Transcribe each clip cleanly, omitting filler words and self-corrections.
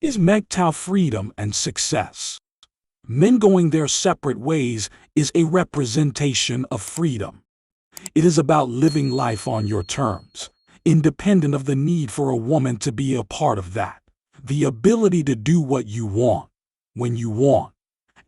Is MGTOW freedom and success? Men going their separate ways is a representation of freedom. It is about living life on your terms, independent of the need for a woman to be a part of that. The ability to do what you want, when you want,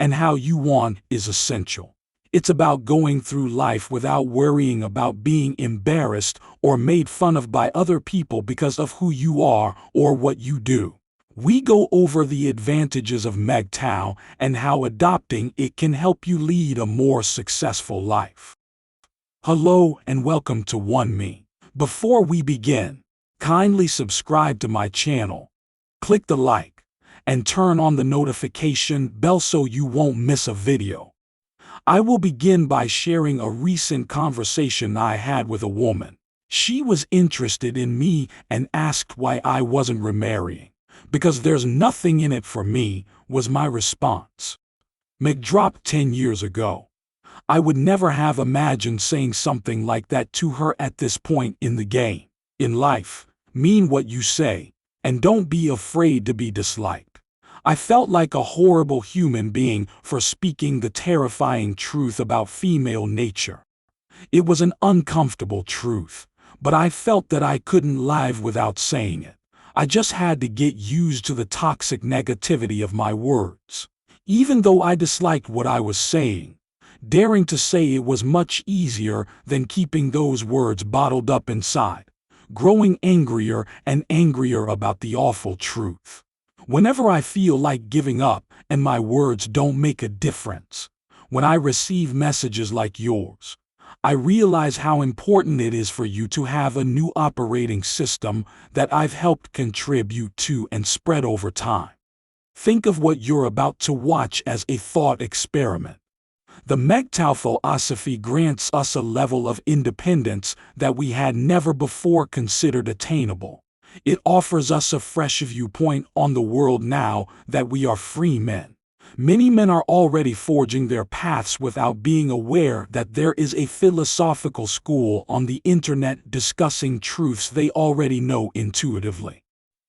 and how you want is essential. It's about going through life without worrying about being embarrassed or made fun of by other people because of who you are or what you do. We go over the advantages of MGTOW and how adopting it can help you lead a more successful life. Hello and welcome to One Me. Before we begin, kindly subscribe to my channel, click the like, and turn on the notification bell so you won't miss a video. I will begin by sharing a recent conversation I had with a woman. She was interested in me and asked why I wasn't remarrying. Because there's nothing in it for me, was my response. Dropped 10 years ago. I would never have imagined saying something like that to her at this point in the game. In life, mean what you say, and don't be afraid to be disliked. I felt like a horrible human being for speaking the terrifying truth about female nature. It was an uncomfortable truth, but I felt that I couldn't live without saying it. I just had to get used to the toxic negativity of my words. Even though I disliked what I was saying, daring to say it was much easier than keeping those words bottled up inside, growing angrier and angrier about the awful truth. Whenever I feel like giving up and my words don't make a difference, when I receive messages like yours, I realize how important it is for you to have a new operating system that I've helped contribute to and spread over time. Think of what you're about to watch as a thought experiment. The MGTOW philosophy grants us a level of independence that we had never before considered attainable. It offers us a fresh viewpoint on the world now that we are free men. Many men are already forging their paths without being aware that there is a philosophical school on the internet discussing truths they already know intuitively.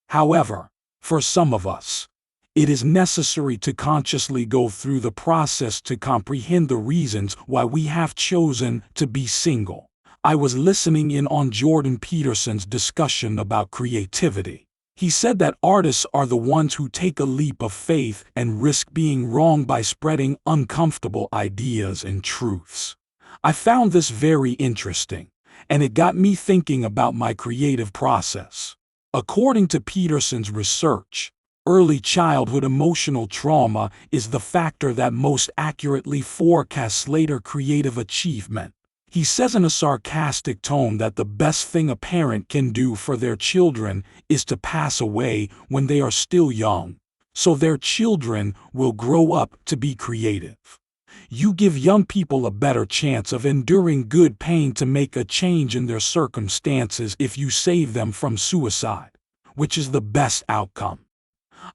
However, for some of us, it is necessary to consciously go through the process to comprehend the reasons why we have chosen to be single. I was listening in on Jordan Peterson's discussion about creativity. He said that artists are the ones who take a leap of faith and risk being wrong by spreading uncomfortable ideas and truths. I found this very interesting, and it got me thinking about my creative process. According to Peterson's research, early childhood emotional trauma is the factor that most accurately forecasts later creative achievement. He says in a sarcastic tone that the best thing a parent can do for their children is to pass away when they are still young, so their children will grow up to be creative. You give young people a better chance of enduring good pain to make a change in their circumstances if you save them from suicide, which is the best outcome.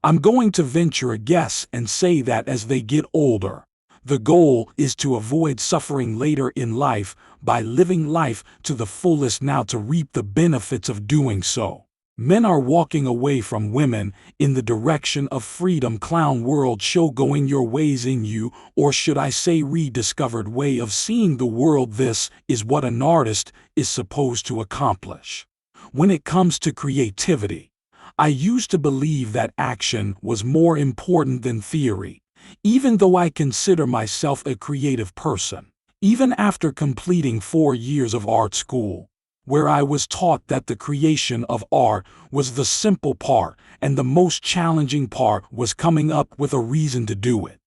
I'm going to venture a guess and say that as they get older, the goal is to avoid suffering later in life by living life to the fullest now to reap the benefits of doing so. Men are walking away from women in the direction of freedom clown world show going your ways in you, or should I say rediscovered way of seeing the world. This is what an artist is supposed to accomplish. When it comes to creativity, I used to believe that action was more important than theory. Even though I consider myself a creative person, even after completing 4 years of art school, where I was taught that the creation of art was the simple part and the most challenging part was coming up with a reason to do it,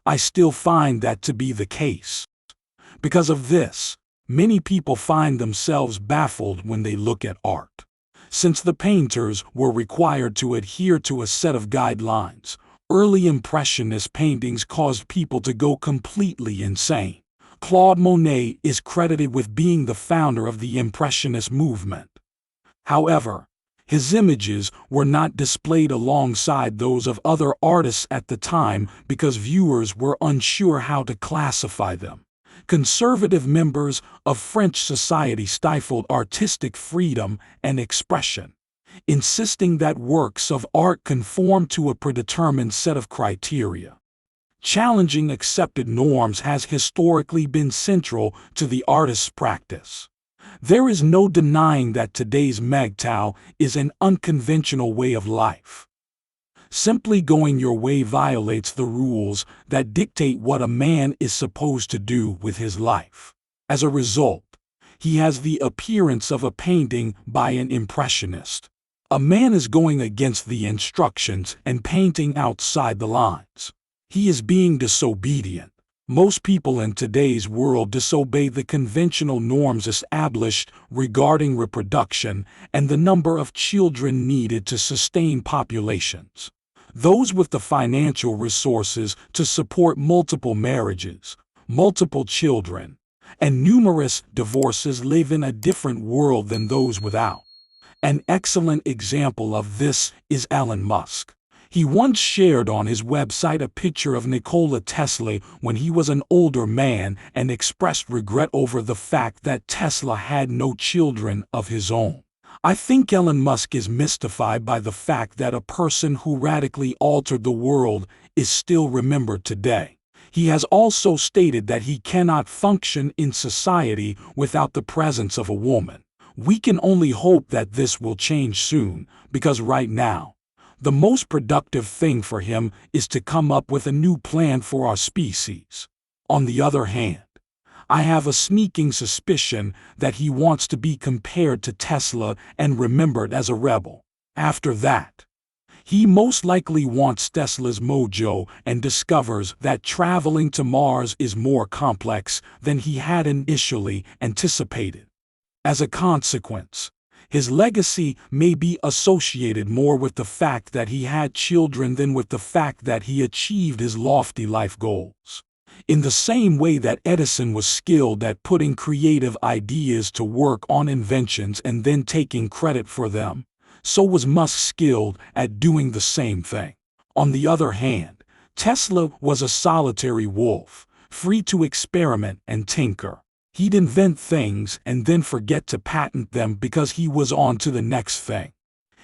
I still find that to be the case. Because of this, many people find themselves baffled when they look at art. Since the painters were required to adhere to a set of guidelines, early Impressionist paintings caused people to go completely insane. Claude Monet is credited with being the founder of the Impressionist movement. However, his images were not displayed alongside those of other artists at the time because viewers were unsure how to classify them. Conservative members of French society stifled artistic freedom and expression. insisting that works of art conform to a predetermined set of criteria. Challenging accepted norms has historically been central to the artist's practice. There is no denying that today's MGTOW is an unconventional way of life. Simply going your way violates the rules that dictate what a man is supposed to do with his life. As a result, he has the appearance of a painting by an impressionist. A man is going against the instructions and painting outside the lines. He is being disobedient. Most people in today's world disobey the conventional norms established regarding reproduction and the number of children needed to sustain populations. Those with the financial resources to support multiple marriages, multiple children, and numerous divorces live in a different world than those without. An excellent example of this is Elon Musk. He once shared on his website a picture of Nikola Tesla when he was an older man and expressed regret over the fact that Tesla had no children of his own. I think Elon Musk is mystified by the fact that a person who radically altered the world is still remembered today. He has also stated that he cannot function in society without the presence of a woman. We can only hope that this will change soon, because right now, the most productive thing for him is to come up with a new plan for our species. On the other hand, I have a sneaking suspicion that he wants to be compared to Tesla and remembered as a rebel. After that, he most likely wants Tesla's mojo and discovers that traveling to Mars is more complex than he had initially anticipated. As a consequence, his legacy may be associated more with the fact that he had children than with the fact that he achieved his lofty life goals. In the same way that Edison was skilled at putting creative ideas to work on inventions and then taking credit for them, so was Musk skilled at doing the same thing. On the other hand, Tesla was a solitary wolf, free to experiment and tinker. He'd invent things and then forget to patent them because he was on to the next thing.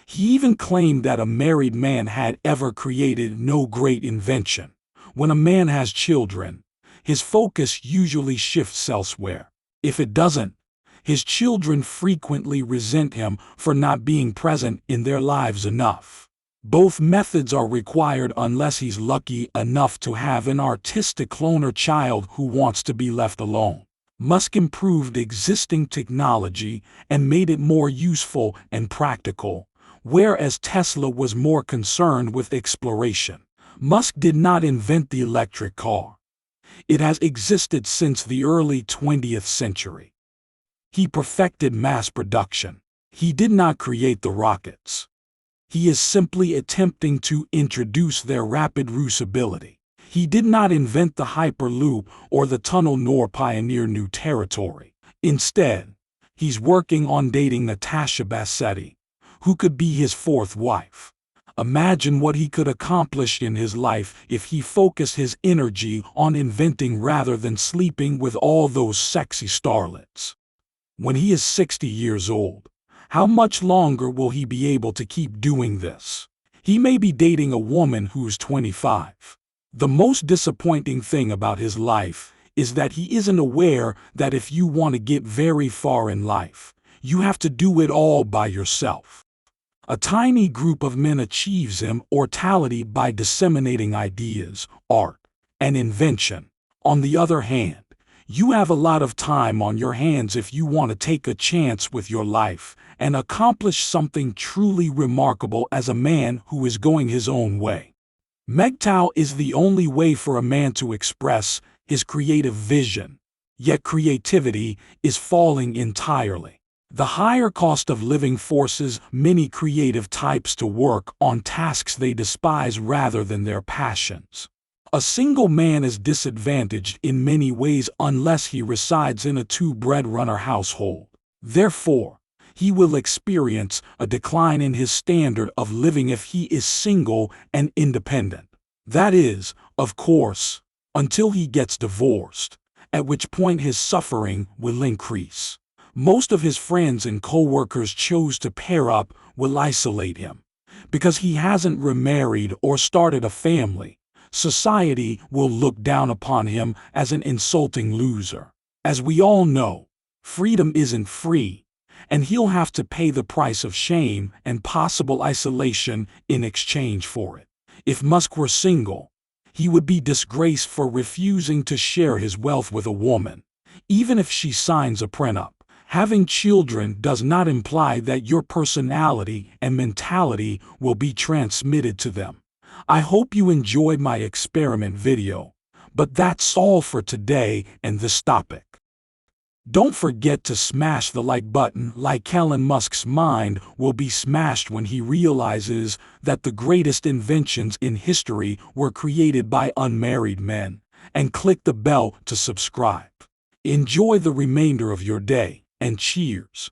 He even claimed that a married man had ever created no great invention. When a man has children, his focus usually shifts elsewhere. If it doesn't, his children frequently resent him for not being present in their lives enough. Both methods are required unless he's lucky enough to have an artistic cloner child who wants to be left alone. Musk improved existing technology and made it more useful and practical, whereas Tesla was more concerned with exploration. Musk did not invent the electric car. It has existed since the early 20th century. He perfected mass production. He did not create the rockets. He is simply attempting to introduce their rapid usability. He did not invent the Hyperloop or the tunnel nor pioneer new territory. Instead, he's working on dating Natasha Bassetti, who could be his fourth wife. Imagine what he could accomplish in his life if he focused his energy on inventing rather than sleeping with all those sexy starlets. When he is 60 years old, how much longer will he be able to keep doing this? He may be dating a woman who's 25. The most disappointing thing about his life is that he isn't aware that if you want to get very far in life, you have to do it all by yourself. A tiny group of men achieves immortality by disseminating ideas, art, and invention. On the other hand, you have a lot of time on your hands if you want to take a chance with your life and accomplish something truly remarkable as a man who is going his own way. MGTOW is the only way for a man to express his creative vision, yet creativity is falling entirely. The higher cost of living forces many creative types to work on tasks they despise rather than their passions. A single man is disadvantaged in many ways unless he resides in a two-breadwinner household. Therefore, he will experience a decline in his standard of living if he is single and independent. That is, of course, until he gets divorced, at which point his suffering will increase. Most of his friends and co-workers chose to pair up will isolate him. Because he hasn't remarried or started a family, society will look down upon him as an insulting loser. As we all know, freedom isn't free, and he'll have to pay the price of shame and possible isolation in exchange for it. If Musk were single, he would be disgraced for refusing to share his wealth with a woman, even if she signs a prenup. Having children does not imply that your personality and mentality will be transmitted to them. I hope you enjoyed my experiment video, but that's all for today and this topic. Don't forget to smash the like button, like Elon Musk's mind will be smashed when he realizes that the greatest inventions in history were created by unmarried men, and click the bell to subscribe. Enjoy the remainder of your day, and cheers.